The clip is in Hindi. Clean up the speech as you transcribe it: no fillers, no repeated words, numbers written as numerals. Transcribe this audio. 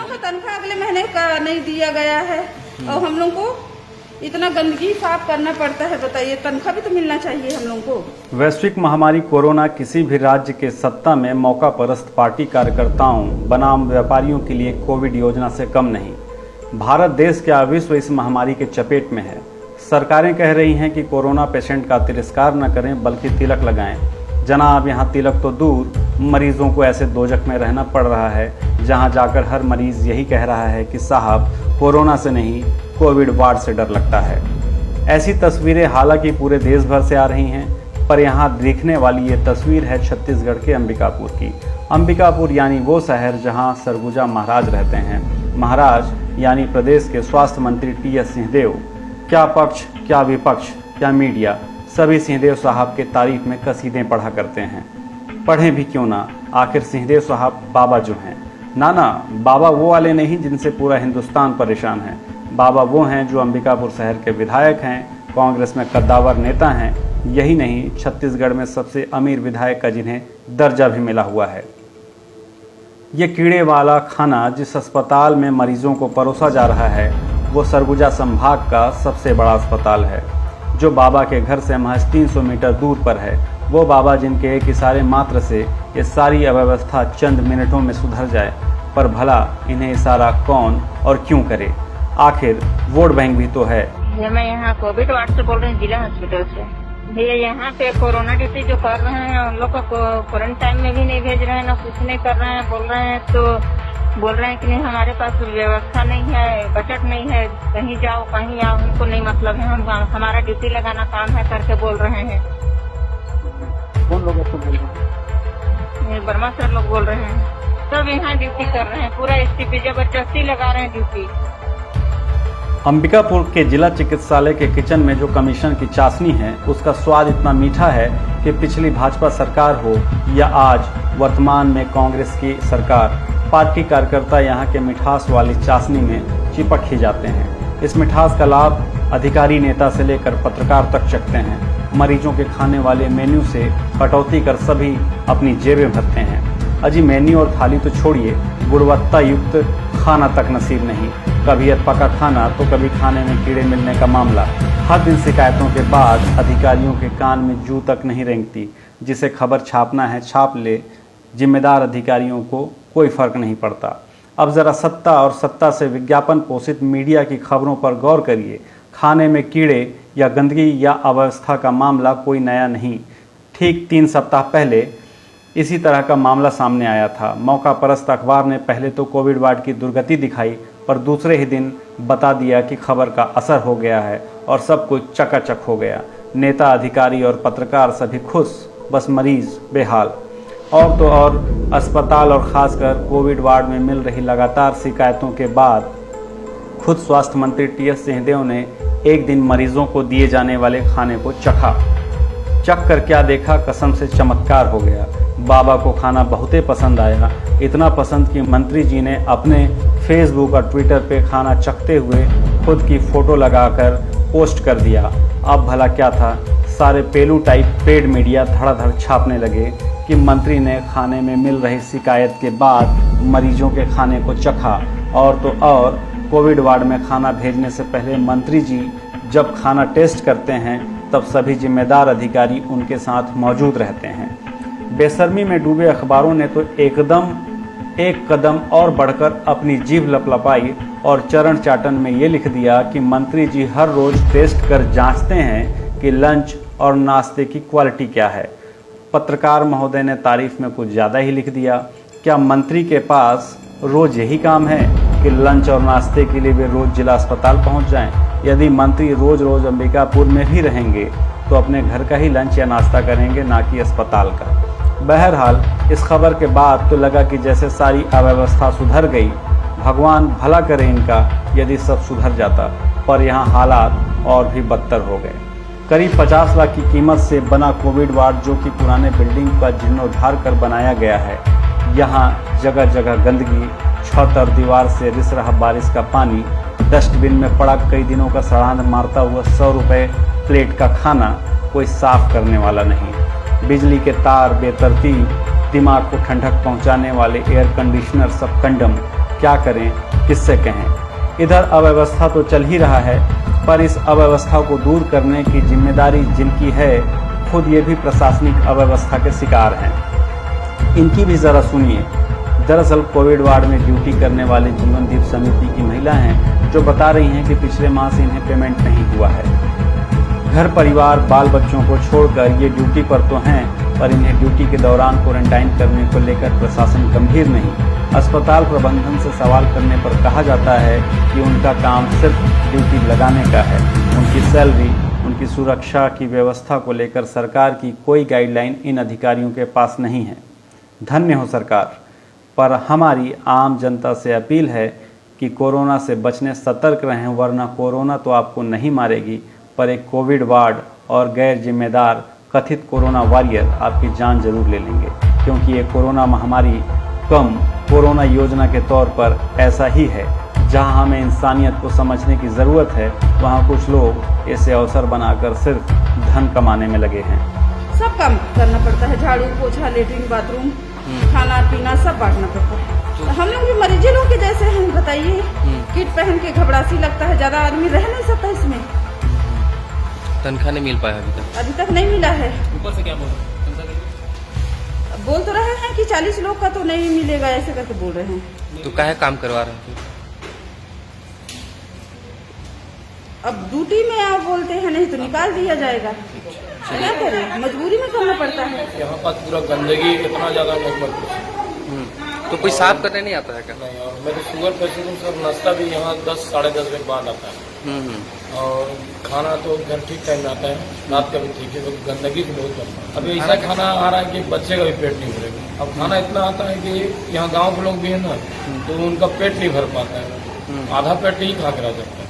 लोगों का तनख्वाह अगले महीने का नहीं दिया गया है और हम लोग को इतना गंदगी साफ करना पड़ता है। बताइए, तनख्वाह भी तो मिलना चाहिए हम लोगों को। वैश्विक महामारी कोरोना किसी भी राज्य के सत्ता में मौका परस्त पार्टी कार्यकर्ताओं बनाम व्यापारियों के लिए कोविड योजना से कम नहीं। भारत देश क्या विश्व इस महामारी के चपेट में है। सरकारें कह रही हैं कि कोरोना पेशेंट का तिरस्कार न करें बल्कि तिलक लगाएं। जनाब, यहाँ तिलक तो दूर, मरीजों को ऐसे दोजख में रहना पड़ रहा है जहाँ जाकर हर मरीज यही कह रहा है कि साहब कोरोना से नहीं कोविड वार्ड से डर लगता है। ऐसी तस्वीरें हालांकि पूरे देश भर से आ रही हैं, पर यहाँ देखने वाली ये तस्वीर है छत्तीसगढ़ के अंबिकापुर की। अंबिकापुर यानी वो शहर जहाँ सरगुजा महाराज रहते हैं। महाराज यानी प्रदेश के स्वास्थ्य मंत्री टी.एस. सिंहदेव। क्या पक्ष, क्या विपक्ष, क्या मीडिया, सभी सिंहदेव साहब के तारीफ में कसीदें पढ़ा करते हैं। पढ़ें भी क्यों ना, आखिर सिंहदेव साहब बाबा जो हैं। ना, बाबा वो वाले नहीं जिनसे पूरा हिंदुस्तान परेशान है। बाबा वो हैं जो अंबिकापुर शहर के विधायक हैं, कांग्रेस में कद्दावर नेता हैं। यही नहीं, छत्तीसगढ़ में सबसे अमीर विधायक का जिन्हें दर्जा भी मिला हुआ है। ये कीड़े वाला खाना जिस अस्पताल में मरीजों को परोसा जा रहा है वो सरगुजा संभाग का सबसे बड़ा अस्पताल है, जो बाबा के घर से महज 300 मीटर दूर पर है। वो बाबा जिनके एक इशारे मात्र से ये सारी अव्यवस्था चंद मिनटों में सुधर जाए, पर भला इन्हें इशारा कौन और क्यों करे। आखिर वोट बैंक भी तो है। मैं यहाँ कोविड वार्ड से बोल रही हूँ, जिला हॉस्पिटल से। भैया यहाँ पे कोरोना ड्यूटी जो कर रहे हैं उन लोग को क्वारंटाइन में भी नहीं भेज रहे हैं, ना कुछ नहीं कर रहे हैं। बोल रहे हैं कि नहीं हमारे पास व्यवस्था नहीं है, बजट नहीं है, कहीं जाओ कहीं आओ, हमको नहीं मतलब है, हम हमारा ड्यूटी लगाना काम है करके बोल रहे हैं। कौन लोग आपको बोल रहे हैं? वर्मा सर लोग बोल रहे हैं। सब यहाँ ड्यूटी कर रहे हैं, पूरा एसटीपी जबरदस्ती लगा रहे हैं ड्यूटी। अंबिकापुर के जिला चिकित्सालय के किचन में जो कमीशन की चाशनी है उसका स्वाद इतना मीठा है कि पिछली भाजपा सरकार हो या आज वर्तमान में कांग्रेस की सरकार, पार्टी कार्यकर्ता यहाँ के मिठास वाली चाशनी में चिपक ही जाते हैं। इस मिठास का लाभ अधिकारी नेता से लेकर पत्रकार तक चखते हैं। मरीजों के खाने वाले मेन्यू से कटौती कर सभी अपनी जेबें भरते हैं। अजी मेन्यू और थाली तो छोड़िए, गुणवत्ता युक्त खाना तक नसीब नहीं। कभी पका खाना तो कभी खाने में कीड़े मिलने का मामला। हर दिन शिकायतों के बाद अधिकारियों के कान में जू तक नहीं रेंगती। जिसे खबर छापना है छाप ले, जिम्मेदार अधिकारियों को कोई फर्क नहीं पड़ता। अब जरा सत्ता और सत्ता से विज्ञापन पोषित मीडिया की खबरों पर गौर करिए। खाने में कीड़े या गंदगी या अव्यवस्था का मामला कोई नया नहीं। ठीक 3 सप्ताह पहले इसी तरह का मामला सामने आया था। मौका परस्त अखबार ने पहले तो कोविड वार्ड की दुर्गति दिखाई, पर दूसरे ही दिन बता दिया कि खबर का असर हो गया है और सब कुछ चकाचक हो गया। नेता, अधिकारी और पत्रकार सभी खुश, बस मरीज बेहाल। और तो और अस्पताल और खासकर कोविड वार्ड में मिल रही लगातार शिकायतों के बाद खुद स्वास्थ्य मंत्री टी.एस. सिंहदेव ने एक दिन मरीजों को दिए जाने वाले खाने को चख कर क्या देखा, कसम से चमत्कार हो गया। बाबा को खाना बहुते पसंद आया, इतना पसंद कि मंत्री जी ने अपने फेसबुक और ट्विटर पे खाना चखते हुए खुद की फोटो लगाकर पोस्ट कर दिया। अब भला क्या था, सारे पेलू टाइप पेड मीडिया धड़ाधड़ छापने लगे कि मंत्री ने खाने में मिल रही शिकायत के बाद मरीजों के खाने को चखा। और तो और कोविड वार्ड में खाना भेजने से पहले मंत्री जी जब खाना टेस्ट करते हैं तब सभी जिम्मेदार अधिकारी उनके साथ मौजूद रहते हैं। बेशर्मी में डूबे अखबारों ने तो एक कदम और बढ़कर अपनी जीभ लपलपाई और चरण चाटन में ये लिख दिया कि मंत्री जी हर रोज टेस्ट कर जांचते हैं कि लंच और नाश्ते की क्वालिटी क्या है। पत्रकार महोदय ने तारीफ में कुछ ज़्यादा ही लिख दिया। क्या मंत्री के पास रोज यही काम है कि लंच और नाश्ते के लिए वे रोज जिला अस्पताल पहुंच जाएं? यदि मंत्री रोज रोज अंबिकापुर में भी रहेंगे तो अपने घर का ही लंच या नाश्ता करेंगे, ना कि अस्पताल का। बहरहाल इस खबर के बाद तो लगा कि जैसे सारी अव्यवस्था सुधर गई। भगवान भला करे इनका यदि सब सुधर जाता, पर यहाँ हालात और भी बदतर हो गए। करीब 50 लाख की कीमत से बना कोविड वार्ड, जो कि पुराने बिल्डिंग का जीर्णोद्धार कर बनाया गया है, यहाँ जगह जगह गंदगी, छत और दीवार से रिस रहा बारिश का पानी, डस्टबिन में पड़ा कई दिनों का सड़ांध मारता हुआ 100 रुपये प्लेट का खाना, कोई साफ करने वाला नहीं। बिजली के तार बेतरतीब, दिमाग को ठंडक पहुंचाने वाले एयर कंडीशनर सब कंडम, क्या करें, किससे कहें। इधर अव्यवस्था तो चल ही रहा है, पर इस अव्यवस्था को दूर करने की जिम्मेदारी जिनकी है, खुद ये भी प्रशासनिक अव्यवस्था के शिकार हैं। इनकी भी जरा सुनिए। दरअसल कोविड वार्ड में ड्यूटी करने वाली जीवनदीप समिति की महिला हैं, जो बता रही हैं कि पिछले माह से इन्हें पेमेंट नहीं हुआ है। घर परिवार बाल बच्चों को छोड़कर ये ड्यूटी पर तो हैं, पर इन्हें ड्यूटी के दौरान क्वारंटाइन करने को लेकर प्रशासन गंभीर नहीं। अस्पताल प्रबंधन से सवाल करने पर कहा जाता है कि उनका काम सिर्फ ड्यूटी लगाने का है। उनकी सैलरी, उनकी सुरक्षा की व्यवस्था को लेकर सरकार की कोई गाइडलाइन इन अधिकारियों के पास नहीं है। धन्य हो सरकार। पर हमारी आम जनता से अपील है कि कोरोना से बचने सतर्क रहें, वरना कोरोना तो आपको नहीं मारेगी, पर एक कोविड वार्ड और गैर जिम्मेदार कथित कोरोना वॉरियर आपकी जान जरूर ले लेंगे। क्योंकि ये कोरोना महामारी कम कोरोना योजना के तौर पर ऐसा ही है। जहां हमें इंसानियत को समझने की ज़रूरत है, वहां कुछ लोग इसे अवसर बनाकर सिर्फ धन कमाने में लगे हैं। सब काम करना पड़ता है, झाड़ू पोछा, लेटरिन बाथरूम, खाना पीना सब बांटना पड़ता है। तो हम लोग भी मरीजे लोग के जैसे हैं, बताइए। किट पहन के घबरासी लगता है, ज्यादा आदमी रह नहीं सकता इसमें। तनख्वाह नहीं मिल पाया अभी तक नहीं मिला है। ऊपर से क्या बोल तो रहे हैं कि 40 लोग का तो नहीं मिलेगा, ऐसे करके बोल रहे हैं। तो काहे काम करवा रहे हैं? अब ड्यूटी में आप बोलते हैं, नहीं तो निकाल दिया जाएगा। क्या करें, मजबूरी में करना पड़ता है। यहाँ पर पूरा गंदगी इतना ज्यादा नहीं। तो कोई साफ करने नहीं आता है क्या? नहीं, और मेरे शुगर पेशेंट हूँ सर, नाश्ता भी यहाँ 10-10:30 बजे बाद आता है। और खाना तो घर ठीक टाइम में आता है, रात का भी ठीक है, तो गंदगी भी बहुत करता है। अभी ऐसा खाना आ रहा है कि बच्चे का भी पेट नहीं भरेगा। अब खाना इतना आता है कि यहाँ गाँव के लोग भी है ना, तो उनका पेट नहीं भर पाता है, आधा पेट ही खा के रह जाता है।